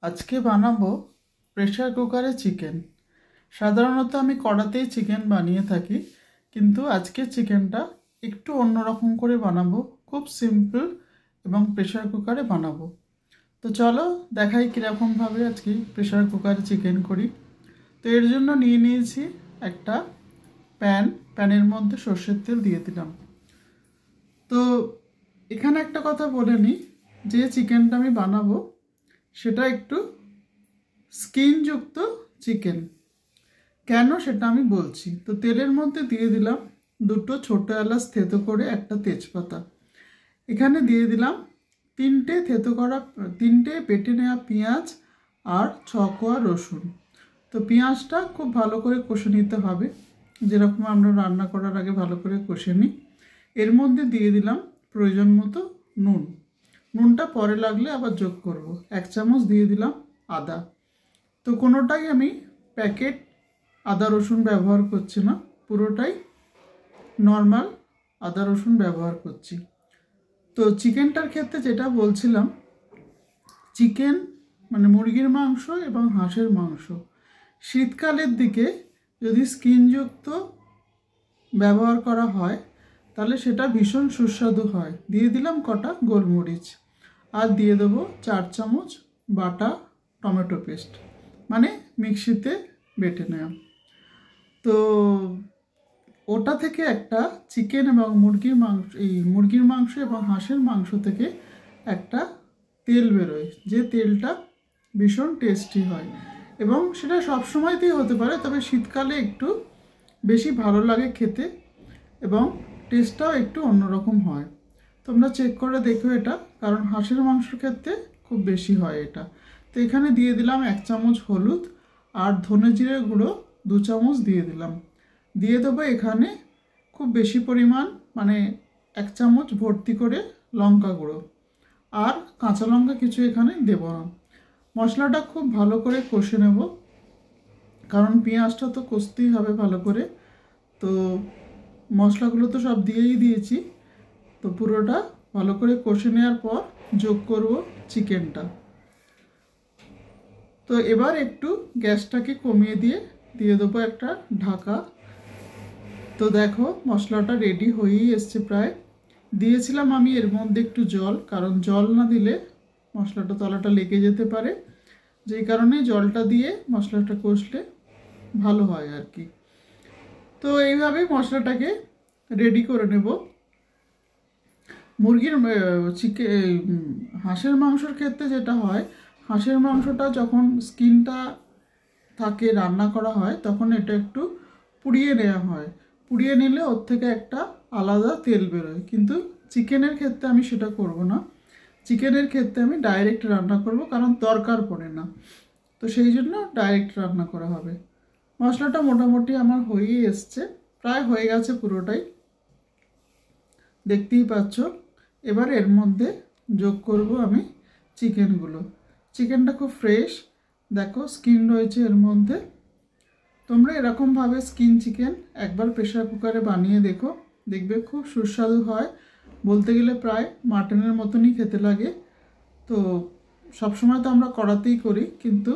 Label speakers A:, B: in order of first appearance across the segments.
A: আজকে বানাবো প্রেসার কুকারে চিকেন। সাধারণত আমি কড়াতেই চিকেন বানিয়ে থাকি, কিন্তু আজকে চিকেনটা একটু অন্যরকম করে বানাবো, খুব সিম্পল এবং প্রেসার কুকারে বানাবো। তো চলো দেখাই কীরকমভাবে আজকে প্রেসার কুকারে চিকেন করি। তো এর জন্য নিয়ে নিয়েছি একটা প্যানের মধ্যে সর্ষের তেল দিয়ে দিলাম। তো এখানে একটা কথা বলে নিই, যে চিকেনটা আমি বানাবো সেটা একটু স্কিনযুক্ত চিকেন। কেন সেটা আমি বলছি। তো তেলের মধ্যে দিয়ে দিলাম দুটো ছোটো এলাচ থেতো করে, একটা তেজপাতা। এখানে দিয়ে দিলাম তিনটে বেটে নেওয়া পেঁয়াজ আর 6 কোয়া রসুন। তো পেঁয়াজটা খুব ভালো করে কষে নিতে হবে, যেরকম আমরা রান্না করার আগে ভালো করে কষে নিই। এর মধ্যে দিয়ে দিলাম প্রয়োজন মতো নুনটা পরে লাগলে আবার যোগ করব। 1 চামচ দিয়ে দিলাম আদা। তো কোনোটাই আমি প্যাকেট আদা রসুন ব্যবহার করছি না, পুরোটাই নর্মাল আদা রসুন ব্যবহার করছি। তো চিকেনটার ক্ষেত্রে যেটা বলছিলাম, চিকেন মানে মুরগির মাংস এবং হাঁসের মাংস শীতকালের দিকে যদি স্কিনযুক্ত ব্যবহার করা হয় তাহলে সেটা ভীষণ সুস্বাদু হয়। দিয়ে দিলাম কটা গোলমরিচ, আর দিয়ে দেবো 4 চামচ বাটা টমেটো পেস্ট, মানে মিক্সিতে বেটে নেওয়া। তো ওটা থেকে একটা চিকেন এবং মুরগির মাংস এবং হাঁসের মাংস থেকে একটা তেল বেরোয়, যে তেলটা ভীষণ টেস্টি হয়। এবং সেটা সবসময়তেই হতে পারে, তবে শীতকালে একটু বেশি ভালো লাগে খেতে এবং টেস্টটাও একটু অন্যরকম হয়। তোমরা চেক করে দেখো এটা, কারণ হাঁসের মাংসের ক্ষেত্রে খুব বেশি হয় এটা। তো এখানে দিয়ে দিলাম 1 চামচ হলুদ, আর ধনে জিরে গুঁড়ো 2 চামচ দিয়ে দিলাম। দিয়ে দেবো এখানে খুব বেশি পরিমাণ, মানে 1 চামচ ভর্তি করে লঙ্কা গুঁড়ো, আর কাঁচা লঙ্কা কিছু এখানে দেবো না। মশলাটা খুব ভালো করে কষে নেব, কারণ পেঁয়াজটা তো কষতেই হবে ভালো করে। তো মশলাগুলো তো সব দিয়েই দিয়েছি। তো পুরোটা ভালো করে কষে নেওয়ার পর যোগ করব চিকেনটা। তো এবার একটু গ্যাসটাকে কমিয়ে দিয়ে দেবো একটা ঢাকা। তো দেখো মশলাটা রেডি হয়েই এসছে প্রায়। দিয়েছিলাম আমি এর মধ্যে একটু জল, কারণ জল না দিলে মশলাটা তলাটা লেগে যেতে পারে, যেই কারণে জলটা দিয়ে মশলাটা কষলে ভালো হয় আর কি। তো এইভাবে মশলাটাকে রেডি করে নেব। হাঁসের মাংসের ক্ষেত্রে যেটা হয়, হাঁসের মাংসটা যখন স্কিনটা থাকে রান্না করা হয় তখন এটা একটু পুড়িয়ে নেওয়া হয়। পুড়িয়ে নিলে ওর থেকে একটা আলাদা তেল বেরোয়, কিন্তু চিকেনের ক্ষেত্রে আমি সেটা করব না। চিকেনের ক্ষেত্রে আমি ডাইরেক্ট রান্না করব, কারণ দরকার পড়ে না। তো সেই জন্য ডাইরেক্ট রান্না করা হবে। মশলাটা মোটামুটি আমার হয়েই এসছে, প্রায় হয়ে গেছে পুরোটাই, দেখতেই পাচ্ছ। এবার এর মধ্যে যোগ করব আমি চিকেনগুলো। চিকেনটা খুব ফ্রেশ, দেখো স্কিন রয়েছে এর মধ্যে। তোমরা এরকমভাবে স্কিন চিকেন একবার প্রেসার কুকারে বানিয়ে দেখবে খুব সুস্বাদু হয়। বলতে গেলে প্রায় মাটনের মতনই খেতে লাগে। তো সবসময় তো আমরা কড়াতেই করি, কিন্তু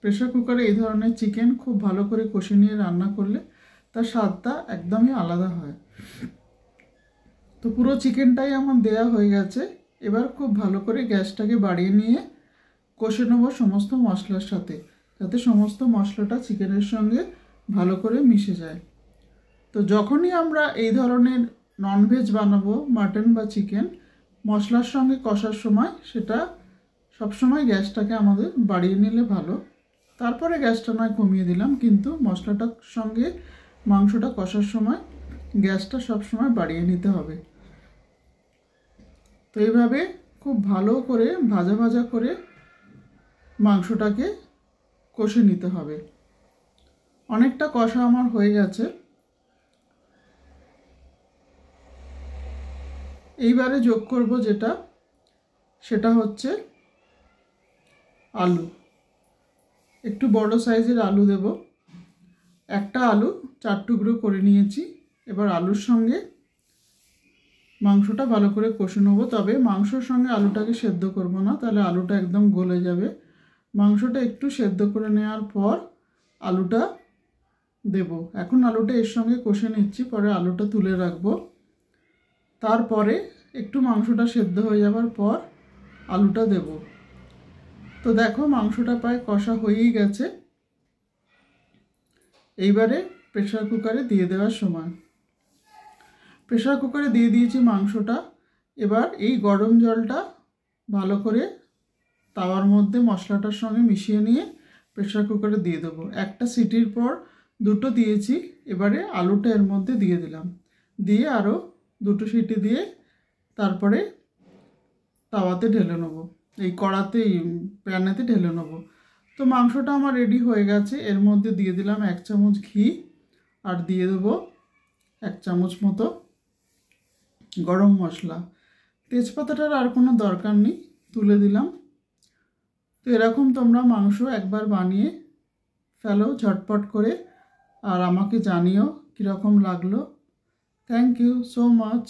A: প্রেসার কুকারে এই ধরনের চিকেন খুব ভালো করে কষে নিয়ে রান্না করলে তার স্বাদটা একদমই আলাদা হয়। তো পুরো চিকেনটাই আমার দেয়া হয়ে গেছে। এবার খুব ভালো করে গ্যাসটাকে বাড়িয়ে নিয়ে কষে নেব সমস্ত মশলার সাথে, যাতে সমস্ত মশলাটা চিকেনের সঙ্গে ভালো করে মিশে যায়। তো যখনই আমরা এই ধরনের ননভেজ বানাবো, মাটন বা চিকেন, মশলার সঙ্গে কষার সময় সেটা সবসময় গ্যাসটাকে আমাদের বাড়িয়ে নিলে ভালো। তারপরে গ্যাসটা নয় কমিয়ে দিলাম, কিন্তু মশলাটার সঙ্গে মাংসটা কষার সময় গ্যাসটা সবসময় বাড়িয়ে নিতে হবে। তো এইভাবে খুব ভালো করে ভাজা ভাজা করে মাংসটাকে কষে নিতে হবে। অনেকটা কষা আমার হয়ে গেছে। এইবারে যোগ করব সেটা হচ্ছে আলু। একটু বড় সাইজের আলু দেব। একটা আলু 4 টুকরো করে নিয়েছি। এবার আলুর সঙ্গে মাংসটা ভালো করে কষে নেবো, তবে মাংসর সঙ্গে আলুটাকে সেদ্ধ করব না, তাহলে আলুটা একদম গলে যাবে। মাংসটা একটু সেদ্ধ করে নেওয়ার পর আলুটা দেব। এখন আলুটা এর সঙ্গে কষে নিচ্ছি, পরে আলুটা তুলে রাখবো। তারপরে একটু মাংসটা সেদ্ধ হয়ে যাবার পর আলুটা দেব। তো দেখো মাংসটা প্রায় কষা হয়েই গেছে। এইবারে প্রেসার কুকারে দিয়ে দেওয়ার সময়। প্রেসার কুকারে দিয়ে দিয়েছি মাংসটা। এবার এই গরম জলটা ভালো করে তাওয়ার মধ্যে মশলাটার সঙ্গে মিশিয়ে নিয়ে প্রেসার কুকারে দিয়ে দেবো। একটা সিটির পর দুটো দিয়েছি, এবারে আলুটা এর মধ্যে দিয়ে দিলাম, দিয়ে আরও দুটো সিটি দিয়ে তারপরে তাওয়াতে ঢেলে নেবো, এই কড়াতে প্যানেতে ঢেলে নেবো। তো মাংসটা আমার রেডি হয়ে গেছে। এর মধ্যে দিয়ে দিলাম 1 চামচ ঘি, আর দিয়ে দেবো 1 চামচ মতো গরম মশলা। তেজপাতাটার আর কোনো দরকার নেই, তুলে দিলাম। তো এরকম তোমরা মাংস একবার বানিয়ে ফেলো ঝটপট করে, আর আমাকে জানিও কীরকম লাগলো। Thank you so much.